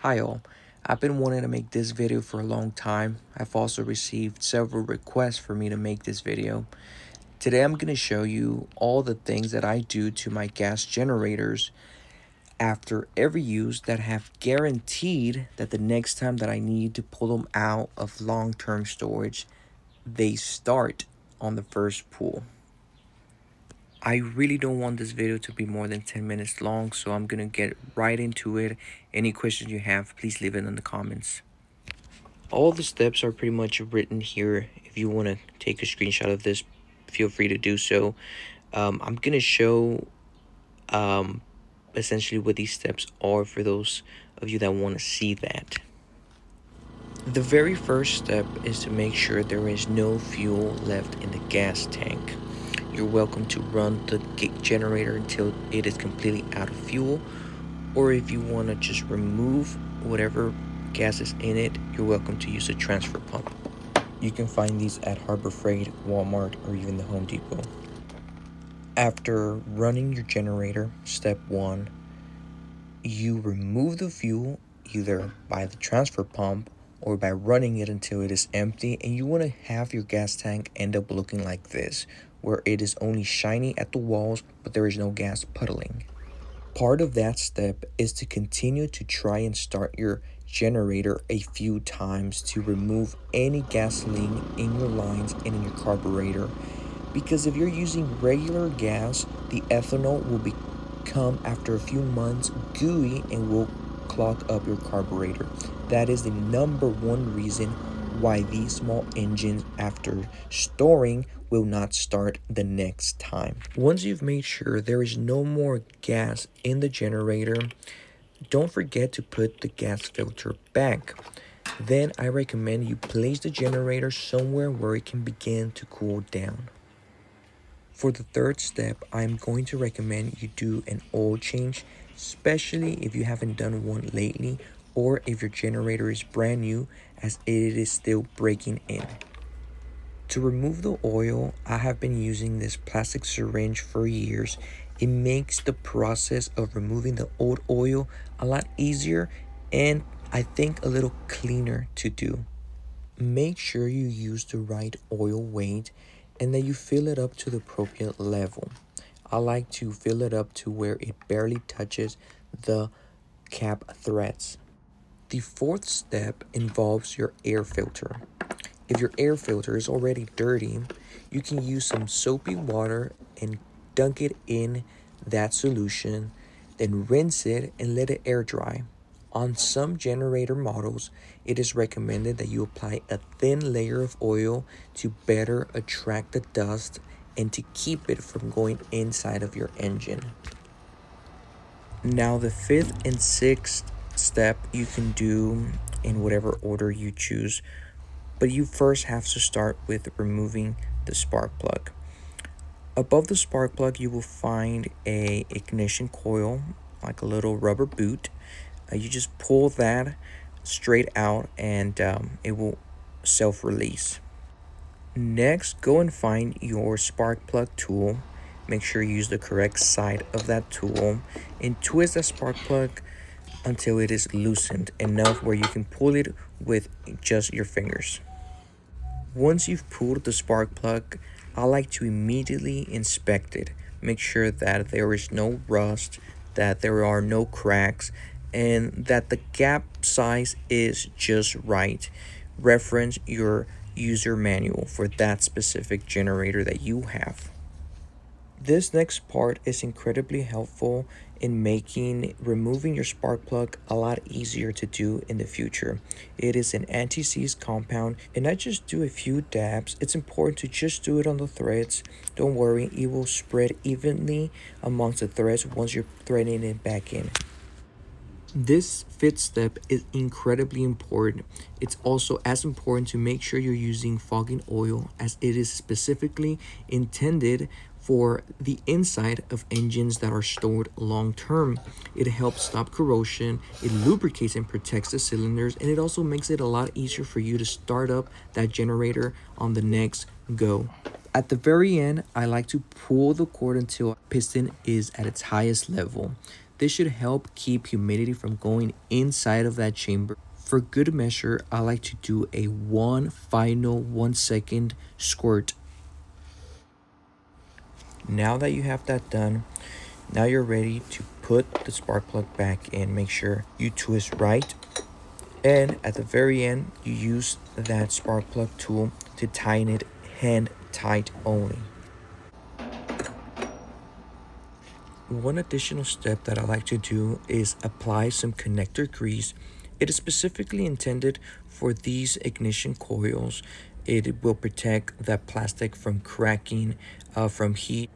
Hi all, I've been wanting to make this video for a long time. I've also received several requests for me to make this video. Today I'm going to show you all the things that I do to my gas generators after every use that have guaranteed that the next time that I need to pull them out of long-term storage, they start on the first pull. I really don't want this video to be more than 10 minutes long, so I'm gonna get right into it. Any questions you have, please leave it in the comments. All the steps are pretty much written here. If you want to take a screenshot of this, feel free to do so. I'm gonna show essentially what these steps are for those of you that want to see that. The very first step is to make sure there is no fuel left in the gas tank. You're welcome to run the generator until it is completely out of fuel, or if you want to just remove whatever gas is in it, you're welcome to use a transfer pump. You can find these at Harbor Freight, Walmart, or even the Home Depot. After running your generator, step 1, you remove the fuel either by the transfer pump or by running it until it is empty, and you want to have your gas tank end up looking like this, where it is only shiny at the walls but there is no gas puddling. Part of that step is to continue to try and start your generator a few times to remove any gasoline in your lines and in your carburetor, because if you're using regular gas, the ethanol will become after a few months gooey and will clog up your carburetor. That is the #1 reason why these small engines after storing will not start the next time. Once you've made sure there is no more gas in the generator, don't forget to put the gas filter back. Then I recommend you place the generator somewhere where it can begin to cool down. For the third step, I'm going to recommend you do an oil change, especially if you haven't done one lately or if your generator is brand new, as it is still breaking in. To remove the oil, I have been using this plastic syringe for years. It makes the process of removing the old oil a lot easier and I think a little cleaner to do. Make sure you use the right oil weight and that you fill it up to the appropriate level. I like to fill it up to where it barely touches the cap threads. The fourth step involves your air filter. If your air filter is already dirty, you can use some soapy water and dunk it in that solution, then rinse it and let it air dry. On some generator models, it is recommended that you apply a thin layer of oil to better attract the dust and to keep it from going inside of your engine. Now the fifth and sixth step you can do in whatever order you choose, but you first have to start with removing the spark plug. Above the spark plug, you will find a ignition coil, like a little rubber boot. You just pull that straight out and it will self-release. Next, go and find your spark plug tool. Make sure you use the correct side of that tool and twist that spark plug until it is loosened enough where you can pull it with just your fingers. Once you've pulled the spark plug, I like to immediately inspect it. Make sure that there is no rust, that there are no cracks, and that the gap size is just right. Reference your user manual for that specific generator that you have. This next part is incredibly helpful in making removing your spark plug a lot easier to do in the future. It is an anti-seize compound, and not just do a few dabs. It's important to just do it on the threads. Don't worry, it will spread evenly amongst the threads once you're threading it back in. This fifth step is incredibly important. It's also as important to make sure you're using fogging oil, as it is specifically intended for the inside of engines that are stored long term. It helps stop corrosion, it lubricates and protects the cylinders, and it also makes it a lot easier for you to start up that generator on the next go. At the very end, I like to pull the cord until piston is at its highest level. This should help keep humidity from going inside of that chamber. For good measure, I like to do a final 1 second squirt. Now that you have that done, now you're ready to put the spark plug back in. Make sure you twist right. And at the very end, you use that spark plug tool to tighten it hand tight only. One additional step that I like to do is apply some connector grease. It is specifically intended for these ignition coils. It will protect that plastic from cracking, from heat.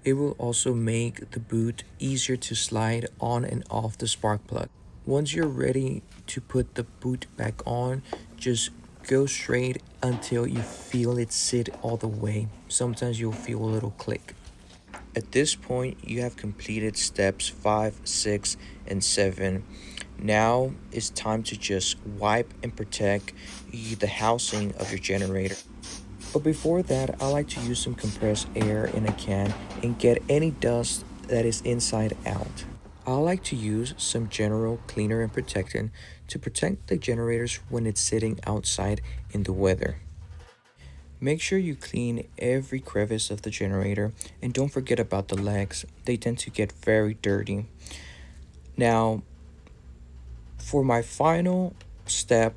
It will also make the boot easier to slide on and off the spark plug. Once you're ready to put the boot back on, just go straight until you feel it sit all the way. Sometimes you'll feel a little click. At this point, you have completed steps 5, 6, and 7. Now it's time to just wipe and protect the housing of your generator. But before that, I like to use some compressed air in a can and get any dust that is inside out. I like to use some general cleaner and protectant to protect the generators when it's sitting outside in the weather. Make sure you clean every crevice of the generator and don't forget about the legs. They tend to get very dirty. Now, for my final step,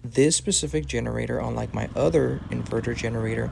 this specific generator, unlike my other inverter generator,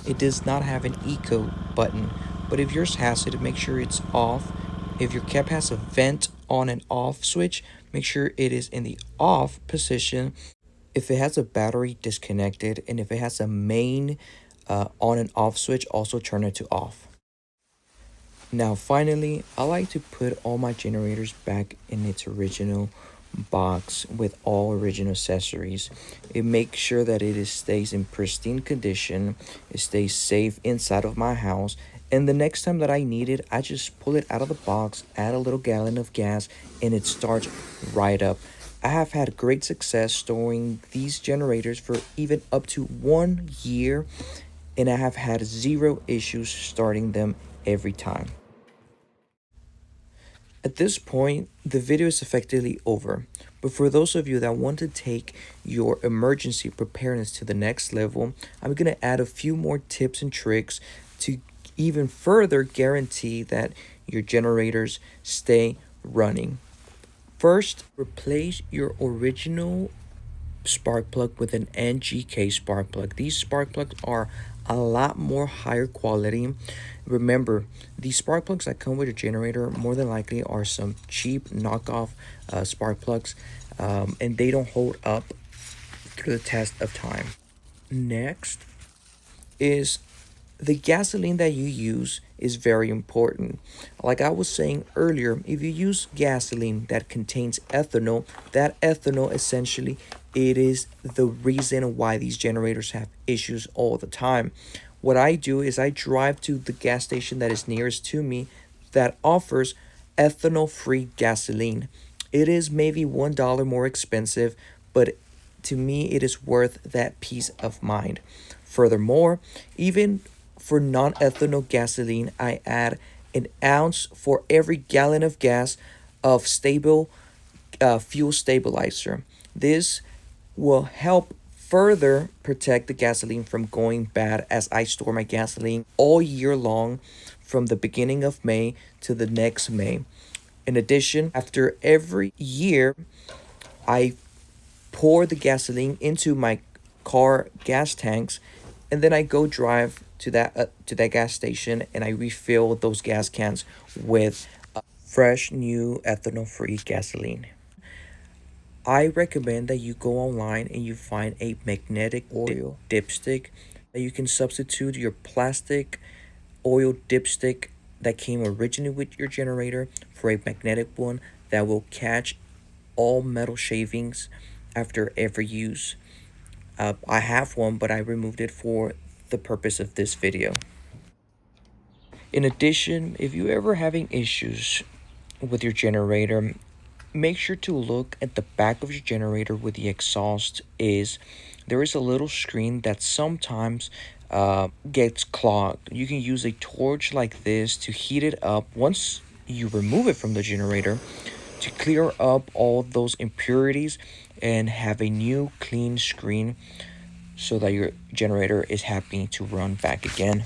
it does not have an eco button. But if yours has it, make sure it's off. If your cap has a vent on and off switch, make sure it is in the off position. If it has a battery, disconnected, and if it has a main on and off switch, also turn it to off. Now finally, I like to put all my generators back in its original box with all original accessories. It makes sure that stays in pristine condition, it stays safe inside of my house, and the next time that I need it, I just pull it out of the box, add a little gallon of gas, and it starts right up. I have had great success storing these generators for even up to 1 year, and I have had 0 issues starting them every time. At this point, the video is effectively over, but for those of you that want to take your emergency preparedness to the next level, I'm going to add a few more tips and tricks to even further guarantee that your generators stay running. First, replace your original spark plug with an NGK spark plug. These spark plugs are a lot more higher quality. Remember, these spark plugs that come with your generator more than likely are some cheap knockoff spark plugs, and they don't hold up through the test of time. Next is the gasoline that you use is very important. Like I was saying earlier, if you use gasoline that contains ethanol, that ethanol essentially it is the reason why these generators have issues all the time. What I do is I drive to the gas station that is nearest to me that offers ethanol-free gasoline. It is maybe $1 more expensive, but to me it is worth that peace of mind. Furthermore, even for non-ethanol gasoline, I add an ounce for every gallon of gas of stable fuel stabilizer. This will help further protect the gasoline from going bad, as I store my gasoline all year long from the beginning of May to the next May. In addition, after every year, I pour the gasoline into my car gas tanks, and then I go drive to that gas station and I refill those gas cans with fresh new ethanol-free gasoline. I recommend that you go online and you find a magnetic oil dipstick that you can substitute your plastic oil dipstick that came originally with your generator for a magnetic one that will catch all metal shavings after every use. I have one, but I removed it for the purpose of this video. In addition, if you're ever having issues with your generator, make sure to look at the back of your generator where the exhaust is. There is a little screen that sometimes gets clogged. You can use a torch like this to heat it up. Once you remove it from the generator to clear up all those impurities and have a new clean screen so that your generator is happy to run back again.